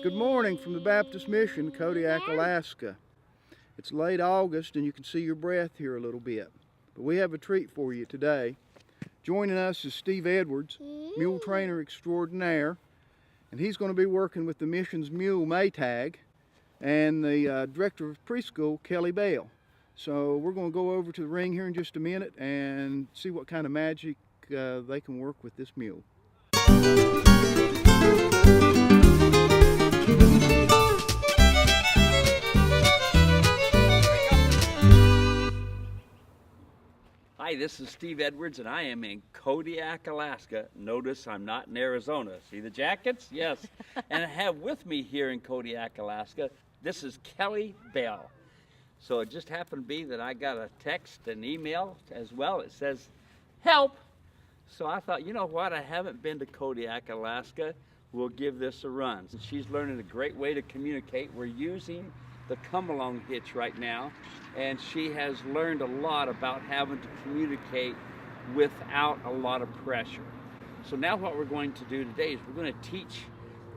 Good morning from the Baptist Mission, Kodiak, Alaska. It's late August and you can see your breath here a little bit. But we have a treat for you today. Joining us is Steve Edwards, mule trainer extraordinaire, and he's going to be working with the mission's mule Maytag and the director of preschool, Kelly Bell. So we're going to go over to the ring here in just a minute and see what kind of magic they can work with this mule. Hi, this is Steve Edwards, and I am in Kodiak, Alaska. Notice I'm not in Arizona. See the jackets? Yes. And I have with me here in Kodiak, Alaska, this is Kelly Bell. So it just happened to be that I got a text and email as well. It says, help. So I thought, you know what? I haven't been to Kodiak, Alaska. We'll give this a run. She's learning a great way to communicate. We're using the come-along hitch right now, and she has learned a lot about having to communicate without a lot of pressure. So now what we're going to do today is we're going to teach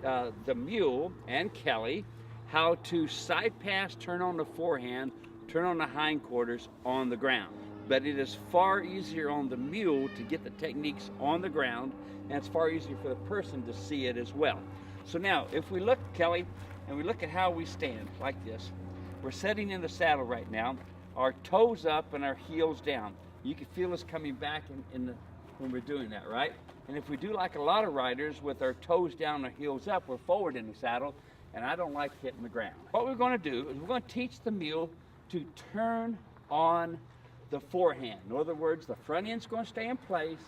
the mule and Kelly how to side pass, turn on the forehand, turn on the hindquarters on the ground. But it is far easier on the mule to get the techniques on the ground, and it's far easier for the person to see it as well. So now, if we look, Kelly, and we look at how we stand, like this. We're sitting in the saddle right now, our toes up and our heels down. You can feel us coming back when we're doing that, right? And if we do like a lot of riders with our toes down, our heels up, we're forward in the saddle, and I don't like hitting the ground. What we're going to do is we're going to teach the mule to turn on the forehand. In other words, the front end's going to stay in place,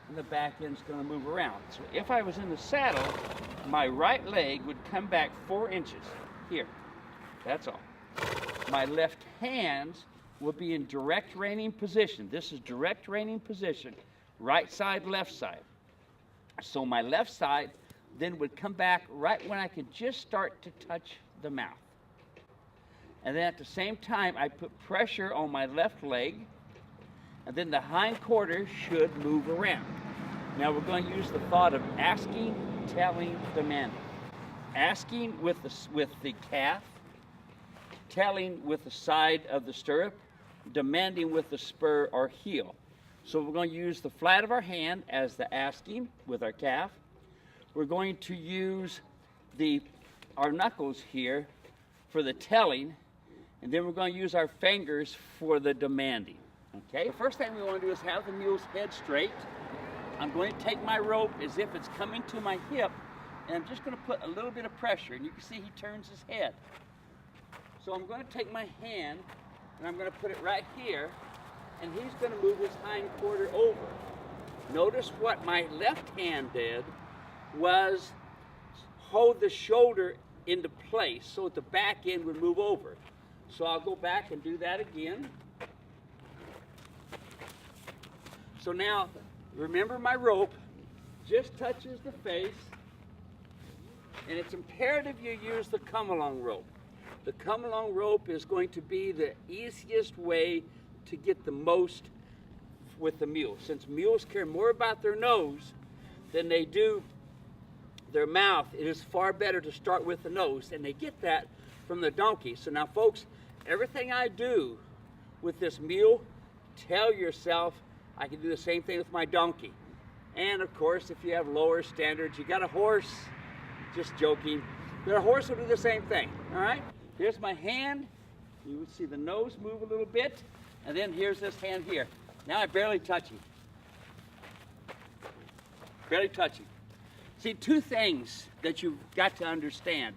and the back end's going to move around. So if I was in the saddle, my right leg would come back 4 inches here. That's all. My left hand will be in direct reining position. This is direct reining position, right side, left side. So my left side then would come back right when I could just start to touch the mouth. And then at the same time, I put pressure on my left leg, and then the hind quarter should move around. Now we're going to use the thought of asking, telling, demanding. Asking with the calf, telling with the side of the stirrup, demanding with the spur or heel. So we're going to use the flat of our hand as the asking with our calf. We're going to use our knuckles here for the telling, and then we're going to use our fingers for the demanding. Okay, first thing we want to do is have the mule's head straight. I'm going to take my rope as if it's coming to my hip, and I'm just going to put a little bit of pressure, and you can see he turns his head. So I'm going to take my hand, and I'm going to put it right here, and he's going to move his hind quarter over. Notice what my left hand did was hold the shoulder into place so that the back end would move over. So I'll go back and do that again. So now, remember my rope just touches the face, and it's imperative you use the come-along rope. The come-along rope is going to be the easiest way to get the most with the mule. Since mules care more about their nose than they do their mouth, it is far better to start with the nose, and they get that from the donkey. So now, folks, everything I do with this mule, tell yourself, I can do the same thing with my donkey. And of course, if you have lower standards, you got a horse, just joking, but a horse will do the same thing, all right? Here's my hand. You would see the nose move a little bit, and then here's this hand here. Now I barely touch him. Barely touch him. See, two things that you've got to understand.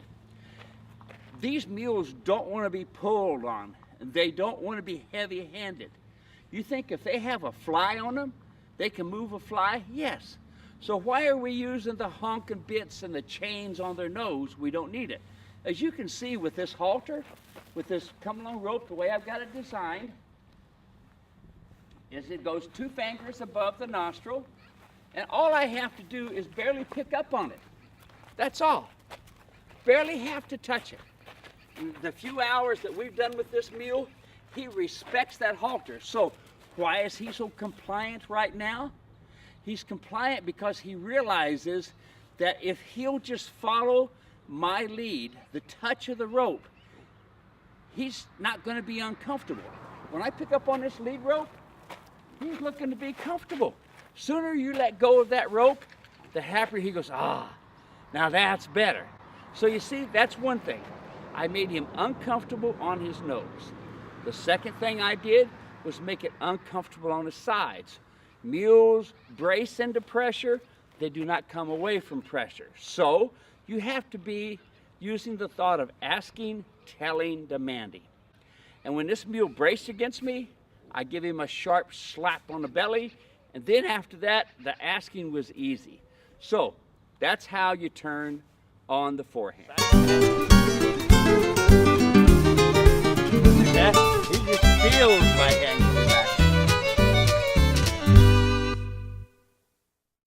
These mules don't want to be pulled on. They don't want to be heavy-handed. You think if they have a fly on them, they can move a fly? Yes. So why are we using the honking bits and the chains on their nose? We don't need it. As you can see with this halter, with this come-along rope, the way I've got it designed, is it goes 2 fingers above the nostril, and all I have to do is barely pick up on it. That's all. Barely have to touch it. The few hours that we've done with this mule, he respects that halter. So why is he so compliant right now? He's compliant because he realizes that if he'll just follow my lead, the touch of the rope, he's not going to be uncomfortable. When I pick up on this lead rope, he's looking to be comfortable. Sooner you let go of that rope, the happier he goes, ah, now that's better. So you see, that's one thing. I made him uncomfortable on his nose. The second thing I did was make it uncomfortable on his sides. Mules brace into pressure, they do not come away from pressure. So you have to be using the thought of asking, telling, demanding. And when this mule braced against me, I give him a sharp slap on the belly, and then after that, the asking was easy. So that's how you turn on the forehand. He just feels my hand coming back.